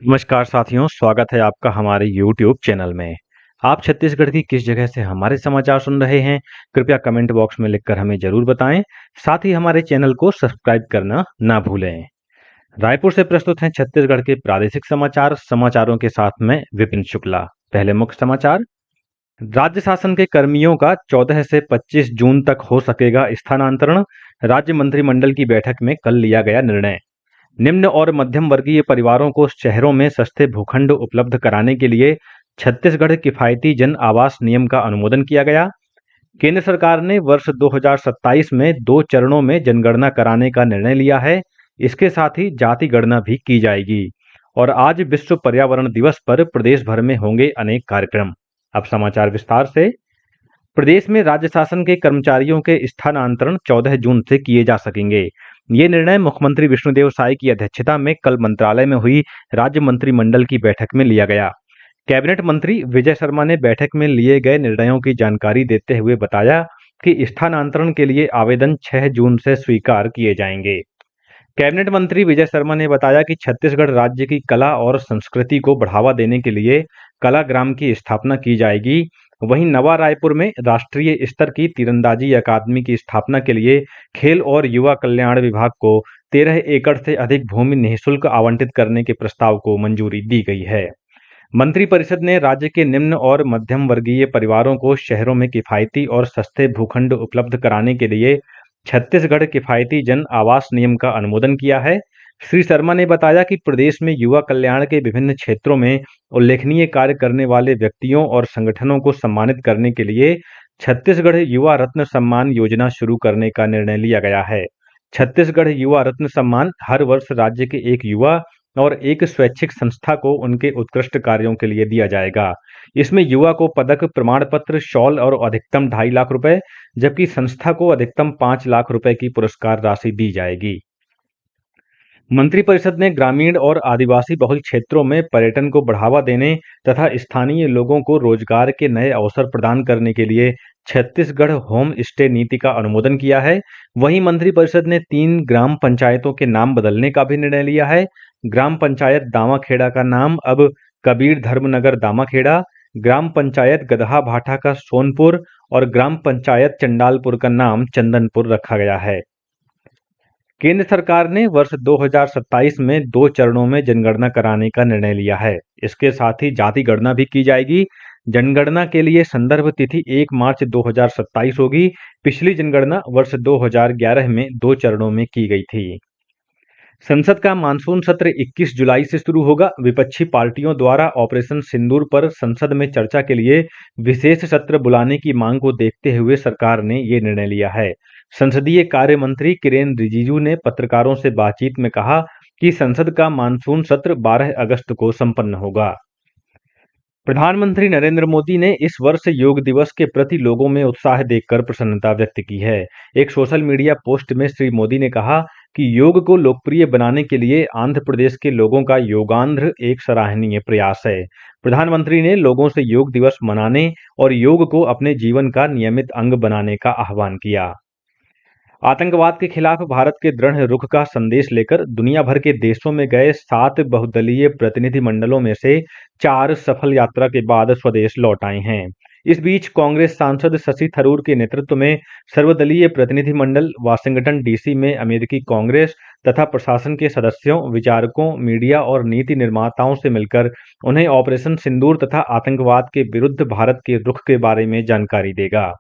नमस्कार साथियों, स्वागत है आपका हमारे YouTube चैनल में। आप छत्तीसगढ़ की किस जगह से हमारे समाचार सुन रहे हैं, कृपया कमेंट बॉक्स में लिखकर हमें जरूर बताएं। साथ ही हमारे चैनल को सब्सक्राइब करना ना भूलें। रायपुर से प्रस्तुत हैं छत्तीसगढ़ के प्रादेशिक समाचार। समाचारों के साथ में विपिन शुक्ला। पहले मुख्य समाचार। राज्य शासन के कर्मियों का 14 से 25 जून तक हो सकेगा स्थानांतरण। राज्य मंत्रिमंडल की बैठक में कल लिया गया निर्णय। निम्न और मध्यम वर्गीय परिवारों को शहरों में सस्ते भूखंड उपलब्ध कराने के लिए छत्तीसगढ़ किफायती जन आवास नियम का अनुमोदन किया गया। केंद्र सरकार ने वर्ष 2027 में 2 चरणों में जनगणना कराने का निर्णय लिया है। इसके साथ ही जाति गणना भी की जाएगी। और आज विश्व पर्यावरण दिवस पर प्रदेश भर में होंगे अनेक कार्यक्रम। अब समाचार विस्तार से। प्रदेश में राज्य शासन के कर्मचारियों के स्थानांतरण 14 जून से किए जा सकेंगे। ये निर्णय मुख्यमंत्री विष्णुदेव साय की अध्यक्षता में कल मंत्रालय में हुई राज्य मंत्रिमंडल की बैठक में लिया गया। कैबिनेट मंत्री विजय शर्मा ने बैठक में लिए गए निर्णयों की जानकारी देते हुए बताया कि स्थानांतरण के लिए आवेदन 6 जून से स्वीकार किए जाएंगे। कैबिनेट मंत्री विजय शर्मा ने बताया कि छत्तीसगढ़ राज्य की कला और संस्कृति को बढ़ावा देने के लिए कलाग्राम की स्थापना की जाएगी। वहीं नवा रायपुर में राष्ट्रीय स्तर की तीरंदाजी अकादमी की स्थापना के लिए खेल और युवा कल्याण विभाग को 13 एकड़ से अधिक भूमि निःशुल्क आवंटित करने के प्रस्ताव को मंजूरी दी गई है। मंत्रिपरिषद ने राज्य के निम्न और मध्यम वर्गीय परिवारों को शहरों में किफायती और सस्ते भूखंड उपलब्ध कराने के लिए छत्तीसगढ़ किफायती जन आवास नियम का अनुमोदन किया है। श्री शर्मा ने बताया कि प्रदेश में युवा कल्याण के विभिन्न क्षेत्रों में उल्लेखनीय कार्य करने वाले व्यक्तियों और संगठनों को सम्मानित करने के लिए छत्तीसगढ़ युवा रत्न सम्मान योजना शुरू करने का निर्णय लिया गया है। छत्तीसगढ़ युवा रत्न सम्मान हर वर्ष राज्य के एक युवा और एक स्वैच्छिक संस्था को उनके उत्कृष्ट कार्यों के लिए दिया जाएगा। इसमें युवा को पदक, प्रमाण पत्र, शॉल और अधिकतम 2.5 लाख रुपए, जबकि संस्था को अधिकतम 5 लाख रुपए की पुरस्कार राशि दी जाएगी। मंत्रिपरिषद ने ग्रामीण और आदिवासी बहुल क्षेत्रों में पर्यटन को बढ़ावा देने तथा स्थानीय लोगों को रोजगार के नए अवसर प्रदान करने के लिए छत्तीसगढ़ होम स्टे नीति का अनुमोदन किया है। वहीं मंत्रिपरिषद ने 3 ग्राम पंचायतों के नाम बदलने का भी निर्णय लिया है। ग्राम पंचायत दामाखेड़ा का नाम अब कबीर धर्मनगर दामाखेड़ा, ग्राम पंचायत गदहा भाटा का सोनपुर और ग्राम पंचायत चंडालपुर का नाम चंदनपुर रखा गया है। केंद्र सरकार ने वर्ष 2027 में 2 चरणों में जनगणना कराने का निर्णय लिया है। इसके साथ ही जाति गणना भी की जाएगी। जनगणना के लिए संदर्भ तिथि 1 मार्च 2027 होगी। पिछली जनगणना वर्ष 2011 में 2 चरणों में की गई थी। संसद का मानसून सत्र 21 जुलाई से शुरू होगा। विपक्षी पार्टियों द्वारा ऑपरेशन सिंदूर पर संसद में चर्चा के लिए विशेष सत्र बुलाने की मांग को देखते हुए सरकार ने ये निर्णय लिया है। संसदीय कार्य मंत्री किरेन रिजिजू ने पत्रकारों से बातचीत में कहा कि संसद का मानसून सत्र 12 अगस्त को संपन्न होगा। प्रधानमंत्री नरेंद्र मोदी ने इस वर्ष योग दिवस के प्रति लोगों में उत्साह देखकर प्रसन्नता व्यक्त की है। एक सोशल मीडिया पोस्ट में श्री मोदी ने कहा कि योग को लोकप्रिय बनाने के लिए आंध्र प्रदेश के लोगों का योगांध्र एक सराहनीय प्रयास है। प्रधानमंत्री ने लोगों से योग दिवस मनाने और योग को अपने जीवन का नियमित अंग बनाने का आह्वान किया। आतंकवाद के खिलाफ भारत के दृढ़ रुख का संदेश लेकर दुनिया भर के देशों में गए 7 बहुदलीय प्रतिनिधिमंडलों में से 4 सफल यात्रा के बाद स्वदेश लौट आए हैं। इस बीच कांग्रेस सांसद शशि थरूर के नेतृत्व में सर्वदलीय प्रतिनिधिमंडल वाशिंगटन डीसी में अमेरिकी कांग्रेस तथा प्रशासन के सदस्यों, विचारकों, मीडिया और नीति निर्माताओं से मिलकर उन्हें ऑपरेशन सिंदूर तथा आतंकवाद के विरुद्ध भारत के रुख के बारे में जानकारी देगा।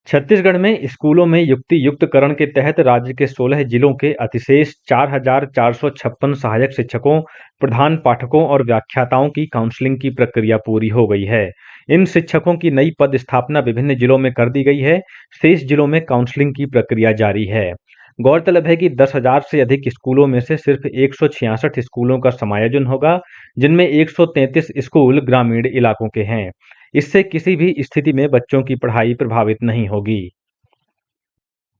छत्तीसगढ़ में स्कूलों में युक्ति युक्तकरण के तहत राज्य के 16 जिलों के अतिशेष 4,456 सहायक शिक्षकों, प्रधान पाठकों और व्याख्याताओं की काउंसलिंग की प्रक्रिया पूरी हो गई है। इन शिक्षकों की नई पद स्थापना विभिन्न जिलों में कर दी गई है। शेष जिलों में काउंसलिंग की प्रक्रिया जारी है। गौरतलब है कि 10,000 से अधिक स्कूलों में से सिर्फ 166 स्कूलों का समायोजन होगा, जिनमें 133 स्कूल ग्रामीण इलाकों के हैं। इससे किसी भी स्थिति में बच्चों की पढ़ाई प्रभावित नहीं होगी।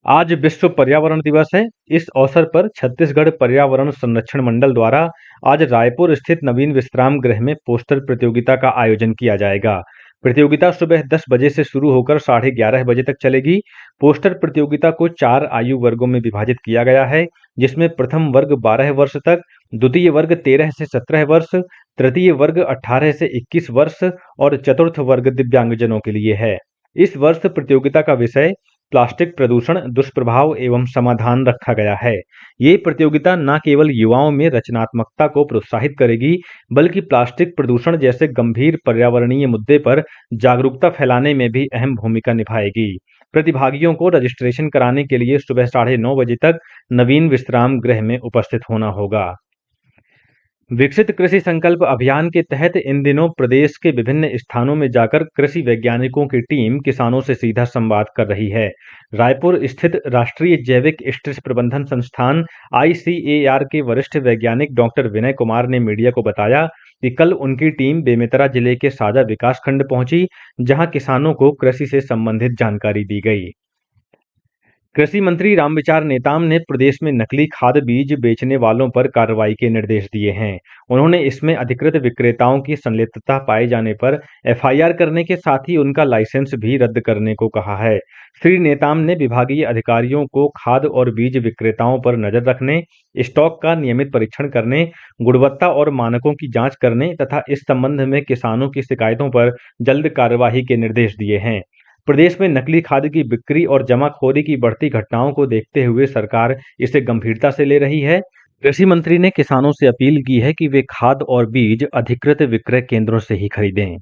आज विश्व पर्यावरण दिवस है। इस अवसर पर छत्तीसगढ़ पर्यावरण संरक्षण मंडल द्वारा आज रायपुर स्थित नवीन विश्राम गृह में पोस्टर प्रतियोगिता का आयोजन किया जाएगा। प्रतियोगिता सुबह 10 बजे से शुरू होकर 11:30 बजे तक चलेगी। पोस्टर प्रतियोगिता को 4 आयु वर्गों में विभाजित किया गया है, जिसमें प्रथम वर्ग 12 वर्ष तक, द्वितीय वर्ग 13 से 17 वर्ष, तृतीय वर्ग 18 से 21 वर्ष और चतुर्थ वर्ग दिव्यांगजनों के लिए है। इस वर्ष प्रतियोगिता का विषय प्लास्टिक प्रदूषण, दुष्प्रभाव एवं समाधान रखा गया है। ये प्रतियोगिता न केवल युवाओं में रचनात्मकता को प्रोत्साहित करेगी, बल्कि प्लास्टिक प्रदूषण जैसे गंभीर पर्यावरणीय मुद्दे पर जागरूकता फैलाने में भी अहम भूमिका निभाएगी। प्रतिभागियों को रजिस्ट्रेशन कराने के लिए सुबह 9:30 बजे तक नवीन विश्राम गृह में उपस्थित होना होगा। विकसित कृषि संकल्प अभियान के तहत इन दिनों प्रदेश के विभिन्न स्थानों में जाकर कृषि वैज्ञानिकों की टीम किसानों से सीधा संवाद कर रही है। रायपुर स्थित राष्ट्रीय जैविक स्ट्रेस प्रबंधन संस्थान ICAR के वरिष्ठ वैज्ञानिक डॉक्टर विनय कुमार ने मीडिया को बताया कि कल उनकी टीम बेमेतरा जिले के साजा विकासखंड पहुंची, जहां किसानों को कृषि से संबंधित जानकारी दी गई। कृषि मंत्री रामविचार नेताम ने प्रदेश में नकली खाद बीज बेचने वालों पर कार्रवाई के निर्देश दिए हैं। उन्होंने इसमें अधिकृत विक्रेताओं की संलिप्तता पाए जाने पर FIR करने के साथ ही उनका लाइसेंस भी रद्द करने को कहा है। श्री नेताम ने विभागीय अधिकारियों को खाद और बीज विक्रेताओं पर नजर रखने, स्टॉक का नियमित परीक्षण करने, गुणवत्ता और मानकों की जांच करने तथा इस संबंध में किसानों की शिकायतों पर जल्द कार्यवाही के निर्देश दिए हैं। प्रदेश में नकली खाद की बिक्री और जमाखोरी की बढ़ती घटनाओं को देखते हुए सरकार इसे गंभीरता से ले रही है। कृषि मंत्री ने किसानों से अपील की है कि वे खाद और बीज अधिकृत विक्रय केंद्रों से ही खरीदें।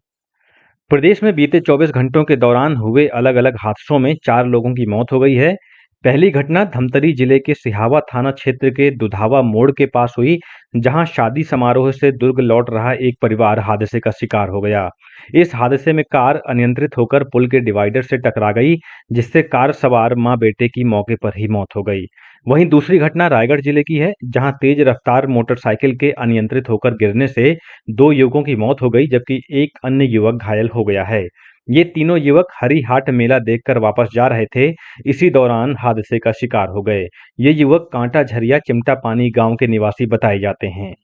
प्रदेश में बीते 24 घंटों के दौरान हुए अलग-अलग हादसों में 4 लोगों की मौत हो गई है। पहली घटना धमतरी जिले के सिहावा थाना क्षेत्र के दुधावा मोड़ के पास हुई, जहां शादी समारोह से दुर्ग लौट रहा एक परिवार हादसे का शिकार हो गया। इस हादसे में कार अनियंत्रित होकर पुल के डिवाइडर से टकरा गई, जिससे कार सवार मां बेटे की मौके पर ही मौत हो गई। वहीं दूसरी घटना रायगढ़ जिले की है, जहां तेज रफ्तार मोटरसाइकिल के अनियंत्रित होकर गिरने से 2 युवकों की मौत हो गई, जबकि एक अन्य युवक घायल हो गया है। ये तीनों युवक हरिहाट मेला देखकर वापस जा रहे थे। इसी दौरान हादसे का शिकार हो गए। ये युवक कांटा झरिया चिमटा पानी गांव के निवासी बताए जाते हैं।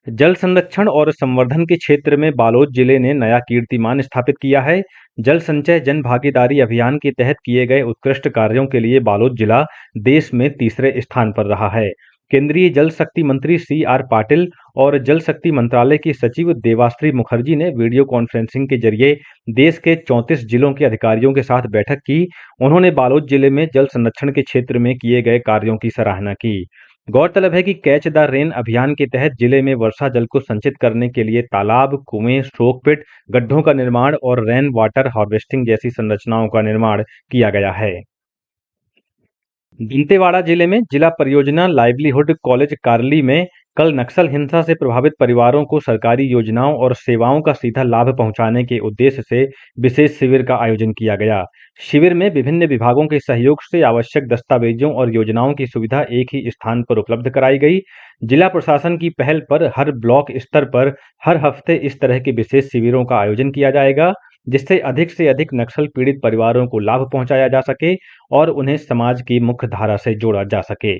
जल संरक्षण और संवर्धन के क्षेत्र में बालोद जिले ने नया कीर्तिमान स्थापित किया है। जल संचय जन भागीदारी अभियान के तहत किए गए उत्कृष्ट कार्यों के लिए बालोद जिला देश में तीसरे स्थान पर रहा है। केंद्रीय जल शक्ति मंत्री CR पाटिल और जल शक्ति मंत्रालय की सचिव देवाश्री मुखर्जी ने वीडियो कॉन्फ्रेंसिंग के जरिए देश के 34 जिलों के अधिकारियों के साथ बैठक की। उन्होंने बालोद जिले में जल संरक्षण के क्षेत्र में किए गए कार्यों की सराहना की। गौरतलब है कि कैच द रेन अभियान के तहत जिले में वर्षा जल को संचित करने के लिए तालाब, कुएं, स्ट्रोक पिट, गड्ढों का निर्माण और रेन वाटर हार्वेस्टिंग जैसी संरचनाओं का निर्माण किया गया है। दंतेवाड़ा जिले में जिला परियोजना लाइवलीहुड कॉलेज कार्ली में कल नक्सल हिंसा से प्रभावित परिवारों को सरकारी योजनाओं और सेवाओं का सीधा लाभ पहुंचाने के उद्देश्य से विशेष शिविर का आयोजन किया गया। शिविर में विभिन्न विभागों के सहयोग से आवश्यक दस्तावेजों और योजनाओं की सुविधा एक ही स्थान पर उपलब्ध कराई गई। जिला प्रशासन की पहल पर हर ब्लॉक स्तर पर हर हफ्ते इस तरह के विशेष शिविरों का आयोजन किया जाएगा, जिससे अधिक नक्सल पीड़ित परिवारों को लाभ पहुंचाया जा सके और उन्हें समाज की मुख्य धारा से जोड़ा जा सके।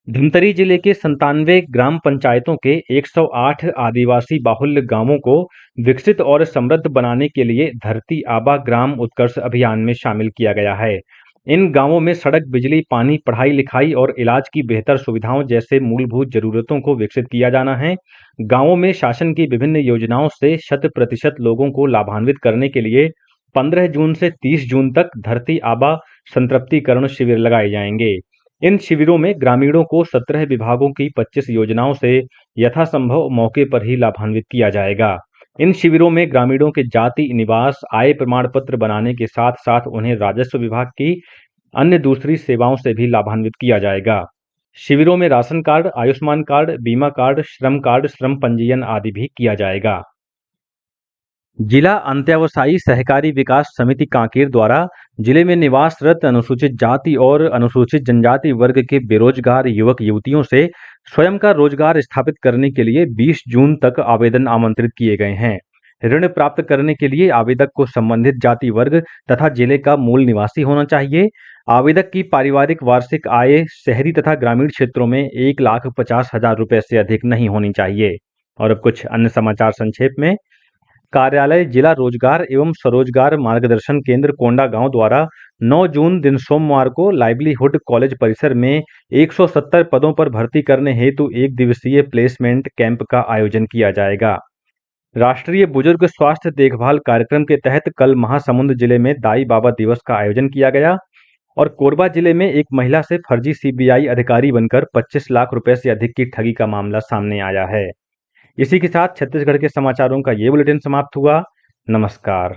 धमतरी जिले के 97 ग्राम पंचायतों के 108 आदिवासी बाहुल्य गांवों को विकसित और समृद्ध बनाने के लिए धरती आबा ग्राम उत्कर्ष अभियान में शामिल किया गया है। इन गांवों में सड़क, बिजली, पानी, पढ़ाई लिखाई और इलाज की बेहतर सुविधाओं जैसे मूलभूत जरूरतों को विकसित किया जाना है। गांवों में शासन की विभिन्न योजनाओं से 100% लोगों को लाभान्वित करने के लिए 15 जून से 30 जून तक धरती आबा संतृप्तिकरण शिविर लगाए जाएंगे। इन शिविरों में ग्रामीणों को 17 विभागों की 25 योजनाओं से यथासंभव मौके पर ही लाभान्वित किया जाएगा। इन शिविरों में ग्रामीणों के जाति, निवास, आय प्रमाण पत्र बनाने के साथ साथ उन्हें राजस्व विभाग की अन्य दूसरी सेवाओं से भी लाभान्वित किया जाएगा। शिविरों में राशन कार्ड, आयुष्मान कार्ड, बीमा कार्ड, श्रम पंजीयन आदि भी किया जाएगा। जिला अंत्यावसायी सहकारी विकास समिति कांकेर द्वारा जिले में निवासरत अनुसूचित जाति और अनुसूचित जनजाति वर्ग के बेरोजगार युवक युवतियों से स्वयं का रोजगार स्थापित करने के लिए 20 जून तक आवेदन आमंत्रित किए गए हैं। ऋण प्राप्त करने के लिए आवेदक को संबंधित जाति वर्ग तथा जिले का मूल निवासी होना चाहिए। आवेदक की पारिवारिक वार्षिक आय शहरी तथा ग्रामीण क्षेत्रों में 1,50,000 रुपए से अधिक नहीं होनी चाहिए। और अब कुछ अन्य समाचार संक्षेप में। कार्यालय जिला रोजगार एवं स्वरोजगार मार्गदर्शन केंद्र कोंडागांव द्वारा 9 जून दिन सोमवार को लाइवलीहुड कॉलेज परिसर में 170 पदों पर भर्ती करने हेतु एक दिवसीय प्लेसमेंट कैंप का आयोजन किया जाएगा। राष्ट्रीय बुजुर्ग स्वास्थ्य देखभाल कार्यक्रम के तहत कल महासमुंद जिले में दाई बाबा दिवस का आयोजन किया गया और कोरबा जिले में एक महिला से फर्जी सीबीआई अधिकारी बनकर 25 लाख रुपए से अधिक की ठगी का मामला सामने आया है। इसी के साथ छत्तीसगढ़ के समाचारों का ये बुलेटिन समाप्त हुआ। नमस्कार।